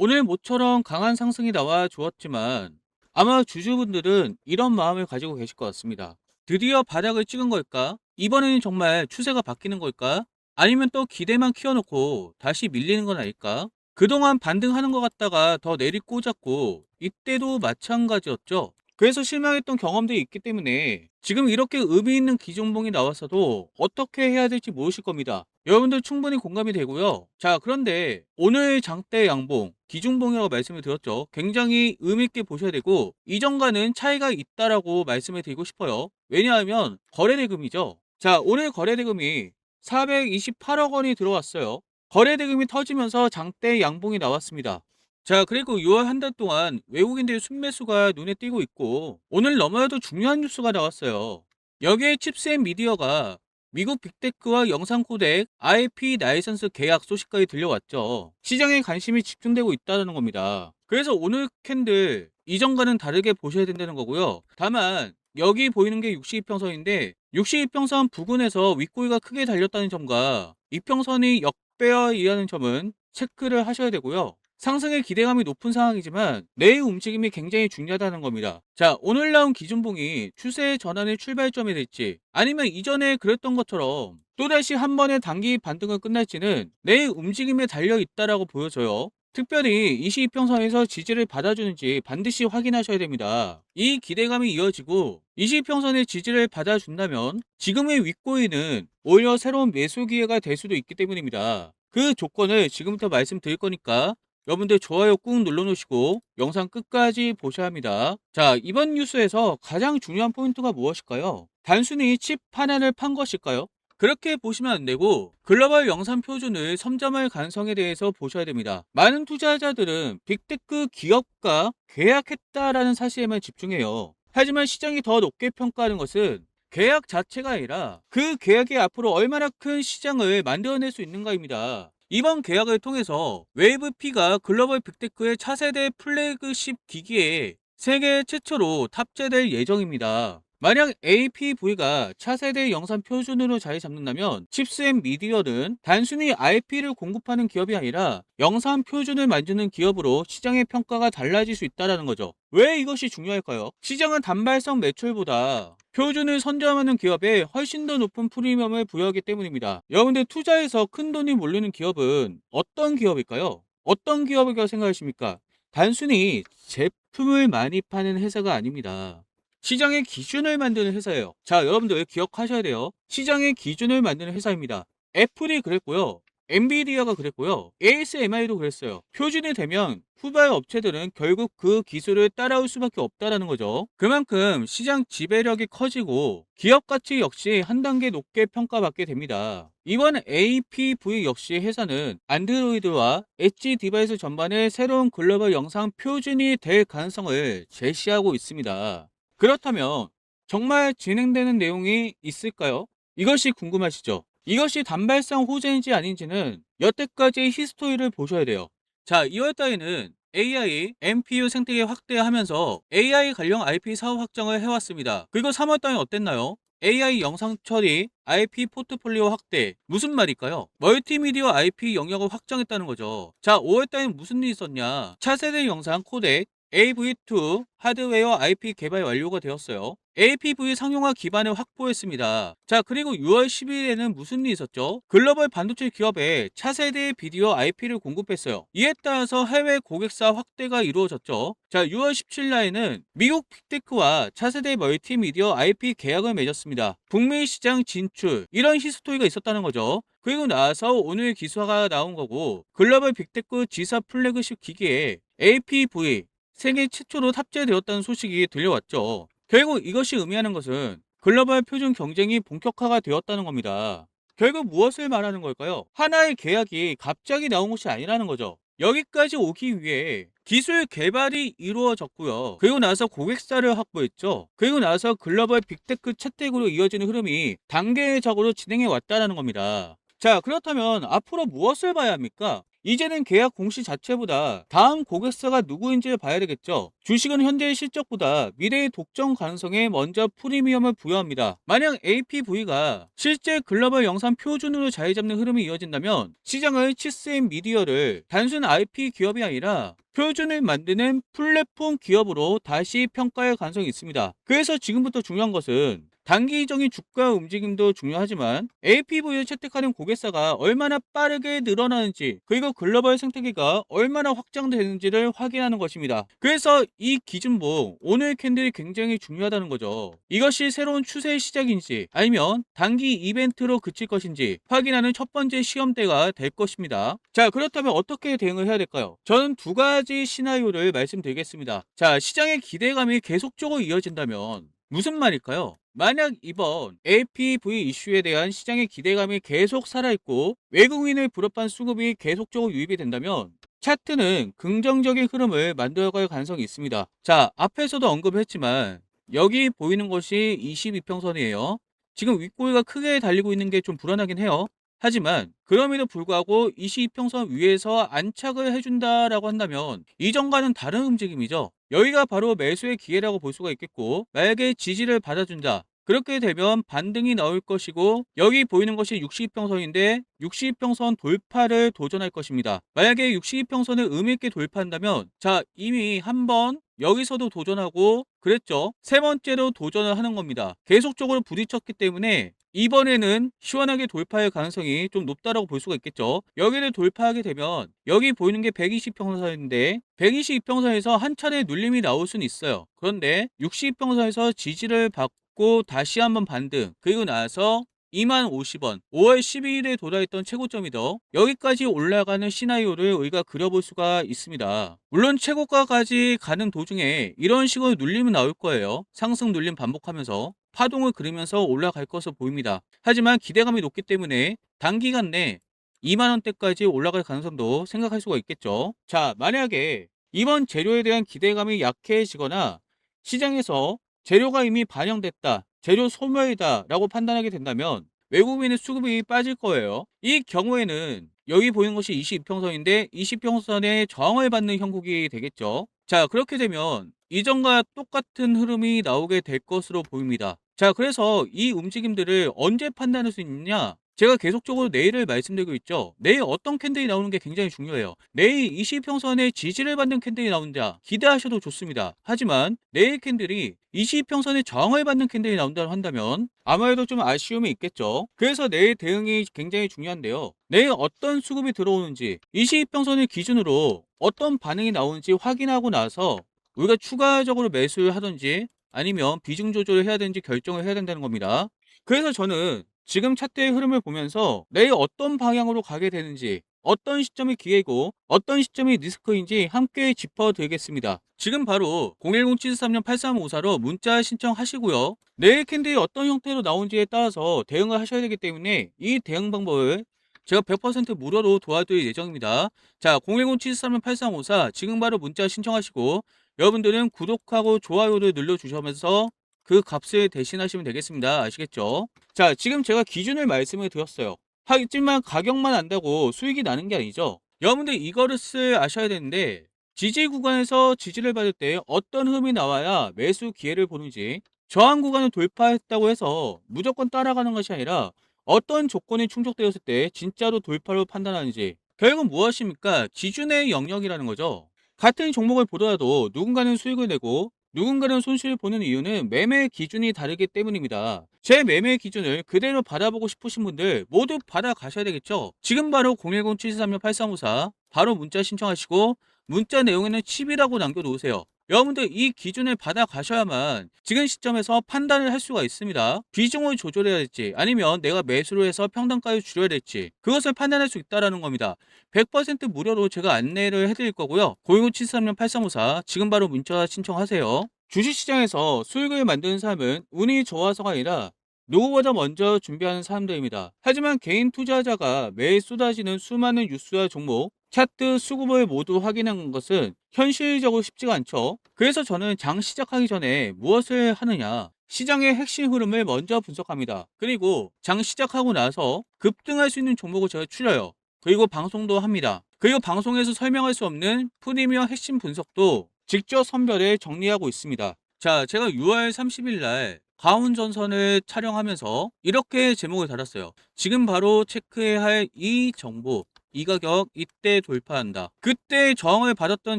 오늘 모처럼 강한 상승이 나와 좋았지만 아마 주주분들은 이런 마음을 가지고 계실 것 같습니다. 드디어 바닥을 찍은 걸까? 이번에는 정말 추세가 바뀌는 걸까? 아니면 또 기대만 키워놓고 다시 밀리는 건 아닐까? 그동안 반등하는 것 같다가 더 내리꽂았고 이때도 마찬가지였죠. 그래서 실망했던 경험들이 있기 때문에 지금 이렇게 의미 있는 기종봉이 나와서도 어떻게 해야 될지 모르실 겁니다. 여러분들 충분히 공감이 되고요. 자, 그런데 오늘 장대 양봉, 기중봉이라고 말씀을 드렸죠. 굉장히 의미 있게 보셔야 되고 이전과는 차이가 있다라고 말씀을 드리고 싶어요. 왜냐하면 거래대금이죠. 자, 오늘 거래대금이 428억 원이 들어왔어요. 거래대금이 터지면서 장대 양봉이 나왔습니다. 자, 그리고 6월 한 달 동안 외국인들의 순매수가 눈에 띄고 있고 오늘 너무나도 중요한 뉴스가 나왔어요. 여기에 칩스앤 미디어가 미국 빅테크와 영상 코덱 IP 라이선스 계약 소식까지 들려왔죠. 시장에 관심이 집중되고 있다는 겁니다. 그래서 오늘 캔들 이전과는 다르게 보셔야 된다는 거고요. 다만 여기 보이는 게 62평선인데 62평선 부근에서 윗꼬리가 크게 달렸다는 점과 이평선이 역배열 이하는 점은 체크를 하셔야 되고요. 상승의 기대감이 높은 상황이지만 내일 움직임이 굉장히 중요하다는 겁니다. 자, 오늘 나온 기준봉이 추세의 전환의 출발점이 될지 아니면 이전에 그랬던 것처럼 또다시 한 번의 단기 반등을 끝날지는 내일 움직임에 달려 있다라고 보여져요. 특별히 22평선에서 지지를 받아주는지 반드시 확인하셔야 됩니다. 이 기대감이 이어지고 22평선의 지지를 받아준다면 지금의 윗꼬리는 오히려 새로운 매수 기회가 될 수도 있기 때문입니다. 그 조건을 지금부터 말씀드릴 거니까 여러분들 좋아요 꾹 눌러놓으시고 영상 끝까지 보셔야 합니다. 자, 이번 뉴스에서 가장 중요한 포인트가 무엇일까요? 단순히 칩 하나를 판 것일까요? 그렇게 보시면 안 되고 글로벌 영상 표준을 선점할 가능성에 대해서 보셔야 됩니다. 많은 투자자들은 빅테크 기업과 계약했다라는 사실에만 집중해요. 하지만 시장이 더 높게 평가하는 것은 계약 자체가 아니라 그 계약이 앞으로 얼마나 큰 시장을 만들어낼 수 있는가입니다. 이번 계약을 통해서 웨이브-P가 글로벌 빅테크의 차세대 플래그십 기기에 세계 최초로 탑재될 예정입니다. 만약 APV가 차세대 영상 표준으로 자리 잡는다면 칩스앤미디어는 단순히 IP를 공급하는 기업이 아니라 영상 표준을 만드는 기업으로 시장의 평가가 달라질 수 있다는 거죠. 왜 이것이 중요할까요? 시장은 단발성 매출보다 표준을 선점하는 기업에 훨씬 더 높은 프리미엄을 부여하기 때문입니다. 여러분들 투자해서 큰 돈이 몰리는 기업은 어떤 기업일까요? 어떤 기업이라고 생각하십니까? 단순히 제품을 많이 파는 회사가 아닙니다. 시장의 기준을 만드는 회사예요. 자, 여러분들 기억하셔야 돼요. 시장의 기준을 만드는 회사입니다. 애플이 그랬고요. 엔비디아가 그랬고요. ASMI도 그랬어요. 표준이 되면 후발 업체들은 결국 그 기술을 따라올 수밖에 없다라는 거죠. 그만큼 시장 지배력이 커지고 기업 가치 역시 한 단계 높게 평가받게 됩니다. 이번 APV 역시 회사는 안드로이드와 엣지 디바이스 전반의 새로운 글로벌 영상 표준이 될 가능성을 제시하고 있습니다. 그렇다면 정말 진행되는 내용이 있을까요? 이것이 궁금하시죠? 이것이 단발성 호재인지 아닌지는 여태까지의 히스토리를 보셔야 돼요. 자, 2월 달에는 AI, NPU 생태계 확대하면서 AI 관련 IP 사업 확장을 해왔습니다. 그리고 3월 달에 어땠나요? AI 영상 처리, IP 포트폴리오 확대. 무슨 말일까요? 멀티미디어 IP 영역을 확장했다는 거죠. 자, 5월 달에는 무슨 일이 있었냐? 차세대 영상 코덱, AV2 하드웨어 IP 개발 완료가 되었어요. APV 상용화 기반을 확보했습니다. 자, 그리고 6월 10일에는 무슨 일이 있었죠? 글로벌 반도체 기업에 차세대 비디오 IP를 공급했어요. 이에 따라서 해외 고객사 확대가 이루어졌죠. 자, 6월 17일 날에는 미국 빅테크와 차세대 멀티미디어 IP 계약을 맺었습니다. 북미 시장 진출, 이런 히스토리가 있었다는 거죠. 그리고 나서 오늘 기사가 나온 거고 글로벌 빅테크 지사 플래그십 기기에 APV 세계 최초로 탑재되었다는 소식이 들려왔죠. 결국 이것이 의미하는 것은 글로벌 표준 경쟁이 본격화가 되었다는 겁니다. 결국 무엇을 말하는 걸까요? 하나의 계약이 갑자기 나온 것이 아니라는 거죠. 여기까지 오기 위해 기술 개발이 이루어졌고요. 그리고 나서 고객사를 확보했죠. 그리고 나서 글로벌 빅테크 채택으로 이어지는 흐름이 단계적으로 진행해 왔다는 겁니다. 자, 그렇다면 앞으로 무엇을 봐야 합니까? 이제는 계약 공시 자체보다 다음 고객사가 누구인지를 봐야 되겠죠. 주식은 현재의 실적보다 미래의 독점 가능성에 먼저 프리미엄을 부여합니다. 만약 APV가 실제 글로벌 영상 표준으로 자리 잡는 흐름이 이어진다면 시장의 치스앤 미디어를 단순 IP 기업이 아니라 표준을 만드는 플랫폼 기업으로 다시 평가할 가능성이 있습니다. 그래서 지금부터 중요한 것은 단기적인 주가 움직임도 중요하지만 APV를 채택하는 고객사가 얼마나 빠르게 늘어나는지, 그리고 글로벌 생태계가 얼마나 확장되는지를 확인하는 것입니다. 그래서 이 기준보 오늘 캔들이 굉장히 중요하다는 거죠. 이것이 새로운 추세의 시작인지 아니면 단기 이벤트로 그칠 것인지 확인하는 첫 번째 시험대가 될 것입니다. 자, 그렇다면 어떻게 대응을 해야 될까요? 저는 두 가지 시나리오를 말씀드리겠습니다. 자, 시장의 기대감이 계속적으로 이어진다면 무슨 말일까요? 만약 이번 APV 이슈에 대한 시장의 기대감이 계속 살아있고 외국인을 비롯한 수급이 계속적으로 유입이 된다면 차트는 긍정적인 흐름을 만들어갈 가능성이 있습니다. 자, 앞에서도 언급했지만 여기 보이는 것이 22평선이에요. 지금 윗꼬리가 크게 달리고 있는 게 좀 불안하긴 해요. 하지만 그럼에도 불구하고 22평선 위에서 안착을 해준다라고 한다면 이전과는 다른 움직임이죠. 여기가 바로 매수의 기회라고 볼 수가 있겠고, 만약에 지지를 받아준다, 그렇게 되면 반등이 나올 것이고, 여기 보이는 것이 62평선인데 62평선 돌파를 도전할 것입니다. 만약에 62평선을 의미있게 돌파한다면, 자, 이미 한번 여기서도 도전하고 그랬죠. 세 번째로 도전을 하는 겁니다. 계속적으로 부딪혔기 때문에 이번에는 시원하게 돌파할 가능성이 좀 높다라고 볼 수가 있겠죠. 여기를 돌파하게 되면 여기 보이는 게 120평선인데 122평선에서 한 차례 눌림이 나올 수는 있어요. 그런데 62평선에서 지지를 받고 다시 한번 반등, 그리고 나서 2만 50원, 5월 12일에 도달했던 최고점이죠. 여기까지 올라가는 시나리오를 우리가 그려볼 수가 있습니다. 물론 최고가까지 가는 도중에 이런 식으로 눌림은 나올 거예요. 상승 눌림 반복하면서 파동을 그리면서 올라갈 것으로 보입니다. 하지만 기대감이 높기 때문에 단기간 내 2만원대까지 올라갈 가능성도 생각할 수가 있겠죠. 자, 만약에 이번 재료에 대한 기대감이 약해지거나 시장에서 재료가 이미 반영됐다, 재료 소멸이다 라고 판단하게 된다면 외국인의 수급이 빠질 거예요. 이 경우에는 여기 보이는 것이 22평선인데 20평선에 저항을 받는 형국이 되겠죠. 자, 그렇게 되면 이전과 똑같은 흐름이 나오게 될 것으로 보입니다. 자, 그래서 이 움직임들을 언제 판단할 수 있느냐? 제가 계속적으로 내일을 말씀드리고 있죠. 내일 어떤 캔들이 나오는 게 굉장히 중요해요. 내일 20평선에 지지를 받는 캔들이 나온다, 기대하셔도 좋습니다. 하지만 내일 캔들이 20평선에 저항을 받는 캔들이 나온다고 한다면 아무래도 좀 아쉬움이 있겠죠. 그래서 내일 대응이 굉장히 중요한데요. 내일 어떤 수급이 들어오는지, 22평선을 기준으로 어떤 반응이 나오는지 확인하고 나서 우리가 추가적으로 매수를 하든지 아니면 비중 조절을 해야 되는지 결정을 해야 된다는 겁니다. 그래서 저는 지금 차트의 흐름을 보면서 내일 어떤 방향으로 가게 되는지, 어떤 시점이 기회고 어떤 시점이 리스크인지 함께 짚어드리겠습니다. 지금 바로 010-723-8354로 문자 신청하시고요. 내일 캔들이 어떤 형태로 나온지에 따라서 대응을 하셔야 되기 때문에 이 대응 방법을 제가 100% 무료로 도와드릴 예정입니다. 자, 010-723-8354 지금 바로 문자 신청하시고 여러분들은 구독하고 좋아요를 눌러주시면서 그 값을 대신하시면 되겠습니다. 아시겠죠? 자, 지금 제가 기준을 말씀을 드렸어요. 하지만 가격만 안다고 수익이 나는 게 아니죠. 여러분들 이거를 아셔야 되는데, 지지 구간에서 지지를 받을 때 어떤 흐름이 나와야 매수 기회를 보는지, 저항 구간을 돌파했다고 해서 무조건 따라가는 것이 아니라 어떤 조건이 충족되었을 때 진짜로 돌파로 판단하는지, 결국 무엇입니까? 기준의 영역이라는 거죠. 같은 종목을 보더라도 누군가는 수익을 내고 누군가는 손실을 보는 이유는 매매 기준이 다르기 때문입니다. 제 매매 기준을 그대로 받아보고 싶으신 분들 모두 받아가셔야 되겠죠. 지금 바로 010-723-8354 바로 문자 신청하시고 문자 내용에는 칩이라고 남겨놓으세요. 여러분들 이 기준을 받아가셔야만 지금 시점에서 판단을 할 수가 있습니다. 비중을 조절해야 될지 아니면 내가 매수를 해서 평단가를 줄여야 될지 그것을 판단할 수 있다는 겁니다. 100% 무료로 제가 안내를 해드릴 거고요. 010-723-8354 지금 바로 문자 신청하세요. 주식시장에서 수익을 만드는 사람은 운이 좋아서가 아니라 누구보다 먼저 준비하는 사람들입니다. 하지만 개인 투자자가 매일 쏟아지는 수많은 뉴스와 종목, 차트, 수급을 모두 확인하는 것은 현실적으로 쉽지가 않죠. 그래서 저는 장 시작하기 전에 무엇을 하느냐, 시장의 핵심 흐름을 먼저 분석합니다. 그리고 장 시작하고 나서 급등할 수 있는 종목을 제가 추려요. 그리고 방송도 합니다. 그리고 방송에서 설명할 수 없는 프리미어 핵심 분석도 직접 선별해 정리하고 있습니다. 자, 제가 6월 30일 날 가온전선을 촬영하면서 이렇게 제목을 달았어요. 지금 바로 체크해야 할 이 정보, 이 가격 이때 돌파한다. 그때 저항을 받았던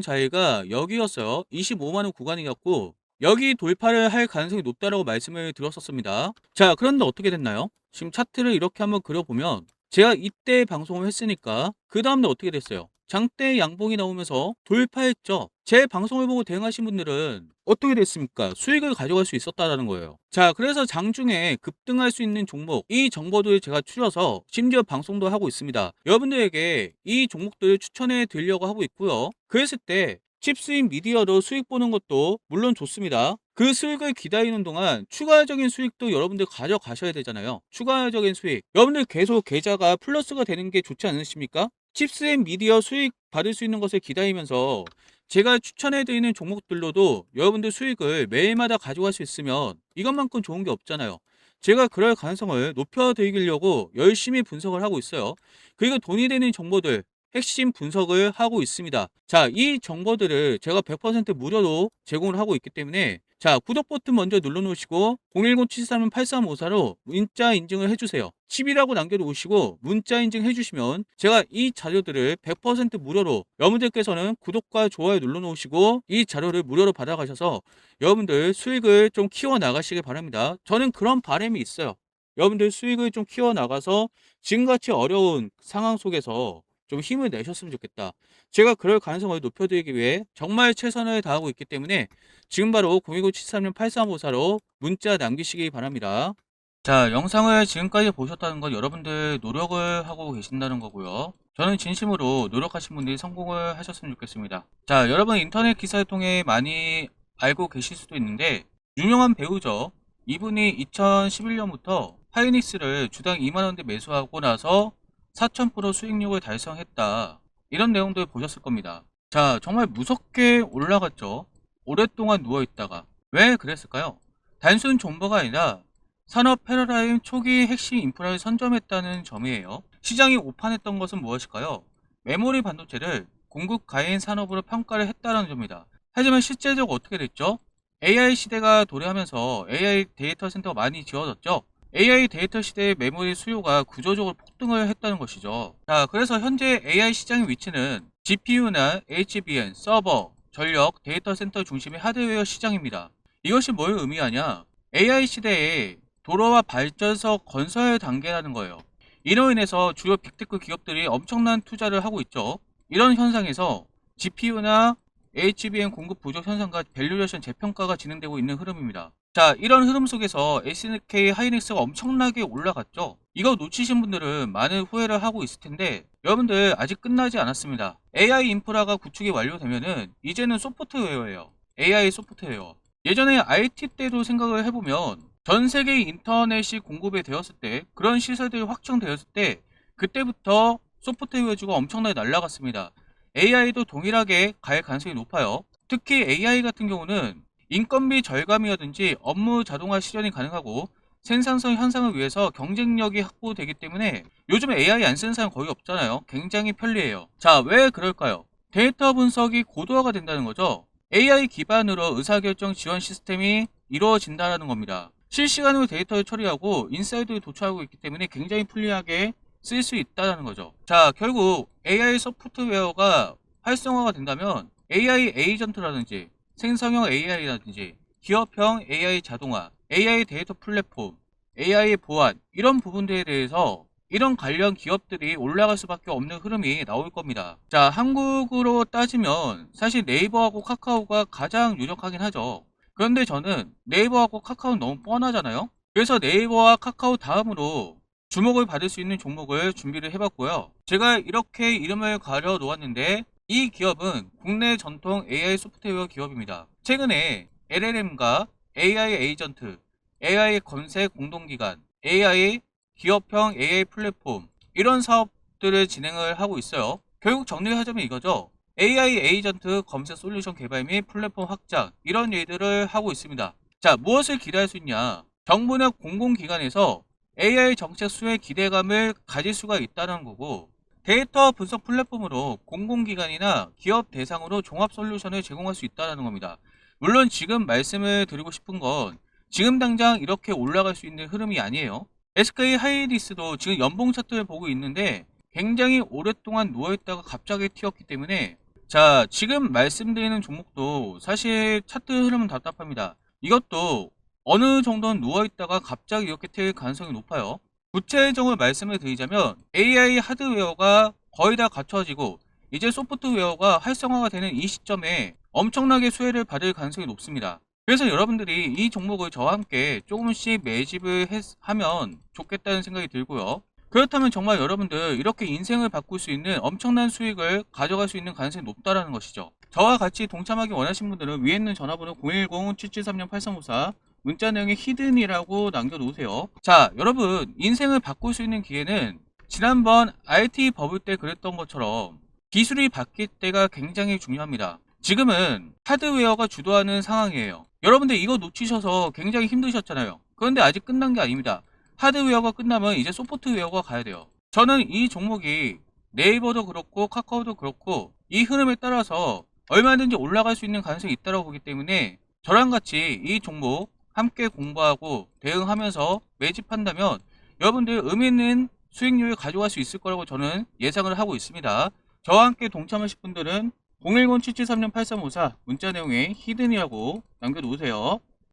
자리가 여기였어요. 25만원 구간이었고 여기 돌파를 할 가능성이 높다라고 말씀을 드렸었습니다. 자, 그런데 어떻게 됐나요? 지금 차트를 이렇게 한번 그려보면 제가 이때 방송을 했으니까 그 다음날 어떻게 됐어요? 장대 양봉이 나오면서 돌파했죠. 제 방송을 보고 대응하신 분들은 어떻게 됐습니까? 수익을 가져갈 수 있었다라는 거예요. 자, 그래서 장중에 급등할 수 있는 종목, 이 정보들을 제가 추려서 심지어 방송도 하고 있습니다. 여러분들에게 이 종목들을 추천해 드리려고 하고 있고요. 그랬을 때 칩스인 미디어로 수익 보는 것도 물론 좋습니다. 그 수익을 기다리는 동안 추가적인 수익도 여러분들 가져가셔야 되잖아요. 추가적인 수익. 여러분들 계속 계좌가 플러스가 되는 게 좋지 않으십니까? 칩스인 미디어 수익 받을 수 있는 것을 기다리면서 제가 추천해드리는 종목들로도 여러분들 수익을 매일마다 가져갈 수 있으면 이것만큼 좋은 게 없잖아요. 제가 그럴 가능성을 높여드리려고 열심히 분석을 하고 있어요. 그리고 돈이 되는 정보들, 핵심 분석을 하고 있습니다. 자, 이 정보들을 제가 100% 무료로 제공을 하고 있기 때문에 자, 구독 버튼 먼저 눌러놓으시고 010-733-8354로 문자 인증을 해주세요. 칩이라고 남겨놓으시고 문자 인증해주시면 제가 이 자료들을 100% 무료로 여러분들께서는 구독과 좋아요 눌러놓으시고 이 자료를 무료로 받아가셔서 여러분들 수익을 좀 키워나가시길 바랍니다. 저는 그런 바람이 있어요. 여러분들 수익을 좀 키워나가서 지금같이 어려운 상황 속에서 좀 힘을 내셨으면 좋겠다. 제가 그럴 가능성을 높여드리기 위해 정말 최선을 다하고 있기 때문에 지금 바로 010-733-8354로 문자 남기시기 바랍니다. 자, 영상을 지금까지 보셨다는 건 여러분들 노력을 하고 계신다는 거고요. 저는 진심으로 노력하신 분들이 성공을 하셨으면 좋겠습니다. 자, 여러분 인터넷 기사를 통해 많이 알고 계실 수도 있는데 유명한 배우죠. 이분이 2011년부터 하이닉스를 주당 2만원대 매수하고 나서 4000% 수익률을 달성했다. 이런 내용들 보셨을 겁니다. 자, 정말 무섭게 올라갔죠. 오랫동안 누워있다가. 왜 그랬을까요? 단순 존버가 아니라 산업 패러다임 초기 핵심 인프라를 선점했다는 점이에요. 시장이 오판했던 것은 무엇일까요? 메모리 반도체를 공급 가해인 산업으로 평가를 했다는 점입니다. 하지만 실제적으로 어떻게 됐죠? AI 시대가 도래하면서 AI 데이터 센터가 많이 지어졌죠. AI 데이터 시대의 메모리 수요가 구조적으로 폭등을 했다는 것이죠. 자, 그래서 현재 AI 시장의 위치는 GPU나 HBM, 서버, 전력, 데이터 센터 중심의 하드웨어 시장입니다. 이것이 뭘 의미하냐? AI 시대에 도로와 발전소 건설 단계라는 거예요. 이로 인해서 주요 빅테크 기업들이 엄청난 투자를 하고 있죠. 이런 현상에서 GPU나 HBM 공급 부족 현상과 밸류레이션 재평가가 진행되고 있는 흐름입니다. 자, 이런 흐름 속에서 SK 하이닉스가 엄청나게 올라갔죠. 이거 놓치신 분들은 많은 후회를 하고 있을 텐데 여러분들 아직 끝나지 않았습니다. AI 인프라가 구축이 완료되면은 이제는 소프트웨어예요. AI 소프트웨어. 예전에 IT 때도 생각을 해보면 전 세계 인터넷이 공급이 되었을 때 그런 시설들이 확정되었을 때 그때부터 소프트웨어주가 엄청나게 날라갔습니다. AI도 동일하게 갈 가능성이 높아요. 특히 AI 같은 경우는 인건비 절감이라든지 업무 자동화 실현이 가능하고 생산성 향상을 위해서 경쟁력이 확보되기 때문에 요즘 AI 안 쓰는 사람 거의 없잖아요. 굉장히 편리해요. 자, 왜 그럴까요? 데이터 분석이 고도화가 된다는 거죠. AI 기반으로 의사결정 지원 시스템이 이루어진다는 겁니다. 실시간으로 데이터를 처리하고 인사이드를 도출하고 있기 때문에 굉장히 편리하게 쓸 수 있다는 거죠. 자, 결국 AI 소프트웨어가 활성화가 된다면 AI 에이전트라든지 생성형 AI라든지 기업형 AI 자동화, AI 데이터 플랫폼, AI 보안 이런 부분들에 대해서 이런 관련 기업들이 올라갈 수밖에 없는 흐름이 나올 겁니다. 자, 한국으로 따지면 사실 네이버하고 카카오가 가장 유력하긴 하죠. 그런데 저는 네이버하고 카카오는 너무 뻔하잖아요. 그래서 네이버와 카카오 다음으로 주목을 받을 수 있는 종목을 준비를 해봤고요. 제가 이렇게 이름을 가려 놓았는데 이 기업은 국내 전통 AI 소프트웨어 기업입니다. 최근에 LLM과 AI 에이전트, AI 검색 공동기관, AI 기업형 AI 플랫폼 이런 사업들을 진행을 하고 있어요. 결국 정리하자면 이거죠. AI 에이전트 검색 솔루션 개발 및 플랫폼 확장 이런 일들을 하고 있습니다. 자, 무엇을 기대할 수 있냐? 정부나 공공기관에서 AI 정책 수혜 기대감을 가질 수가 있다는 거고 데이터 분석 플랫폼으로 공공기관이나 기업 대상으로 종합 솔루션을 제공할 수 있다는 겁니다. 물론 지금 말씀을 드리고 싶은 건 지금 당장 이렇게 올라갈 수 있는 흐름이 아니에요. SK 하이닉스도 지금 연봉 차트를 보고 있는데 굉장히 오랫동안 누워있다가 갑자기 튀었기 때문에 자, 지금 말씀드리는 종목도 사실 차트 흐름은 답답합니다. 이것도 어느 정도는 누워있다가 갑자기 이렇게 튈 가능성이 높아요. 구체적으로 말씀을 드리자면 AI 하드웨어가 거의 다 갖춰지고 이제 소프트웨어가 활성화가 되는 이 시점에 엄청나게 수혜를 받을 가능성이 높습니다. 그래서 여러분들이 이 종목을 저와 함께 조금씩 매집을 하면 좋겠다는 생각이 들고요. 그렇다면 정말 여러분들 이렇게 인생을 바꿀 수 있는 엄청난 수익을 가져갈 수 있는 가능성이 높다라는 것이죠. 저와 같이 동참하기 원하시는 분들은 위에 있는 전화번호 010-773-8354 문자 내용에 히든이라고 남겨놓으세요. 자, 여러분 인생을 바꿀 수 있는 기회는 지난번 IT 버블 때 그랬던 것처럼 기술이 바뀔 때가 굉장히 중요합니다. 지금은 하드웨어가 주도하는 상황이에요. 여러분들 이거 놓치셔서 굉장히 힘드셨잖아요. 그런데 아직 끝난 게 아닙니다. 하드웨어가 끝나면 이제 소프트웨어가 가야 돼요. 저는 이 종목이 네이버도 그렇고 카카오도 그렇고 이 흐름에 따라서 얼마든지 올라갈 수 있는 가능성이 있다고 보기 때문에 저랑 같이 이 종목 함께 공부하고 대응하면서 매집한다면 여러분들 의미 있는 수익률을 가져갈 수 있을 거라고 저는 예상을 하고 있습니다. 저와 함께 동참하실 분들은 010-773-8354 문자 내용에 히든이라고 남겨놓으세요.